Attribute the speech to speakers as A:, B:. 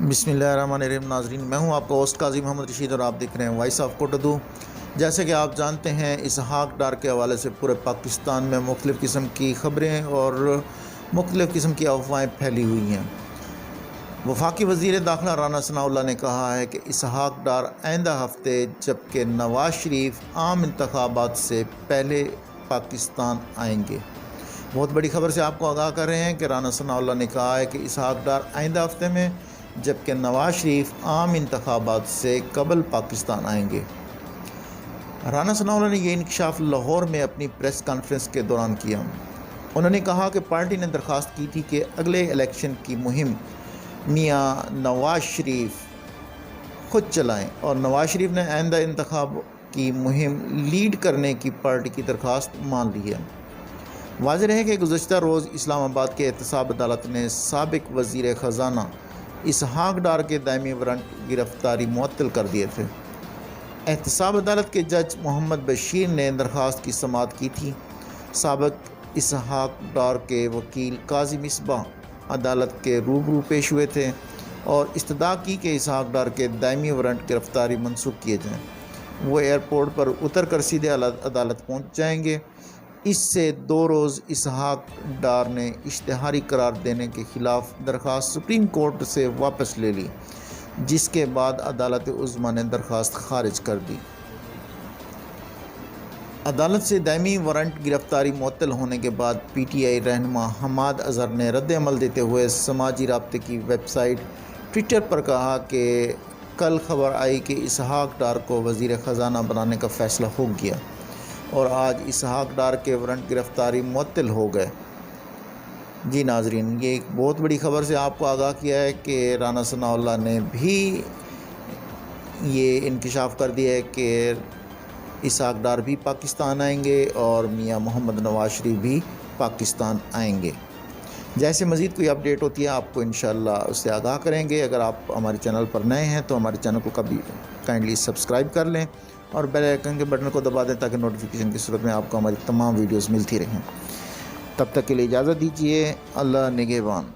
A: بسم اللہ الرحمن الرحیم۔ ناظرین، میں ہوں آپ کا ہوسٹ قاضی محمد رشید اور آپ دیکھ رہے ہیں وائس آف کوٹادو۔ جیسے کہ آپ جانتے ہیں، اسحاق ڈار کے حوالے سے پورے پاکستان میں مختلف قسم کی خبریں اور مختلف قسم کی افواہیں پھیلی ہوئی ہیں۔ وفاقی وزیر داخلہ رانا ثناءاللہ نے کہا ہے کہ اسحاق ڈار آئندہ ہفتے جبکہ نواز شریف عام انتخابات سے پہلے پاکستان آئیں گے۔ بہت بڑی خبر سے آپ کو آگاہ کر رہے ہیں کہ رانا ثناءاللہ نے کہا ہے کہ اسحاق ڈار آئندہ ہفتے میں جبکہ نواز شریف عام انتخابات سے قبل پاکستان آئیں گے۔ رانا ثناءاللہ نے یہ انکشاف لاہور میں اپنی پریس کانفرنس کے دوران کیا۔ انہوں نے کہا کہ پارٹی نے درخواست کی تھی کہ اگلے الیکشن کی مہم میاں نواز شریف خود چلائیں اور نواز شریف نے آئندہ انتخاب کی مہم لیڈ کرنے کی پارٹی کی درخواست مان لی ہے۔ واضح ہے کہ گزشتہ روز اسلام آباد کے احتساب عدالت نے سابق وزیر خزانہ اسحاق ڈار کے دائمی وارنٹ گرفتاری معطل کر دیے تھے۔ احتساب عدالت کے جج محمد بشیر نے درخواست کی سماعت کی تھی۔ سابق اسحاق ڈار کے وکیل قاضی مصباح عدالت کے روبرو پیش ہوئے تھے اور استدعا کی کہ اسحاق ڈار کے دائمی وارنٹ گرفتاری منسوخ کیے جائیں۔ وہ ایئرپورٹ پر اتر کر سیدھے عدالت پہنچ جائیں گے۔ اس سے 2 روز اسحاق ڈار نے اشتہاری قرار دینے کے خلاف درخواست سپریم کورٹ سے واپس لے لی، جس کے بعد عدالت عظمیٰ نے درخواست خارج کر دی۔ عدالت سے دائمی وارنٹ گرفتاری معطل ہونے کے بعد پی ٹی آئی رہنما حماد اظہر نے رد عمل دیتے ہوئے سماجی رابطے کی ویب سائٹ ٹویٹر پر کہا کہ کل خبر آئی کہ اسحاق ڈار کو وزیر خزانہ بنانے کا فیصلہ ہو گیا اور آج اسحاق ڈار کے وارنٹ گرفتاری معطل ہو گئے۔ جی ناظرین، یہ ایک بہت بڑی خبر سے آپ کو آگاہ کیا ہے کہ رانا ثناءاللہ نے بھی یہ انکشاف کر دیا ہے کہ اسحاق ڈار بھی پاکستان آئیں گے اور میاں محمد نواز شریف بھی پاکستان آئیں گے۔ جیسے مزید کوئی اپڈیٹ ہوتی ہے آپ کو انشاءاللہ اس سے آگاہ کریں گے۔ اگر آپ ہمارے چینل پر نئے ہیں تو ہمارے چینل کو کبھی کائنڈلی سبسکرائب کر لیں اور بیل آئیکن کے بٹن کو دبا دیں تاکہ نوٹیفیکیشن کی صورت میں آپ کو ہماری تمام ویڈیوز ملتی رہیں۔ تب تک کے لیے اجازت دیجیے۔ اللہ نگہبان۔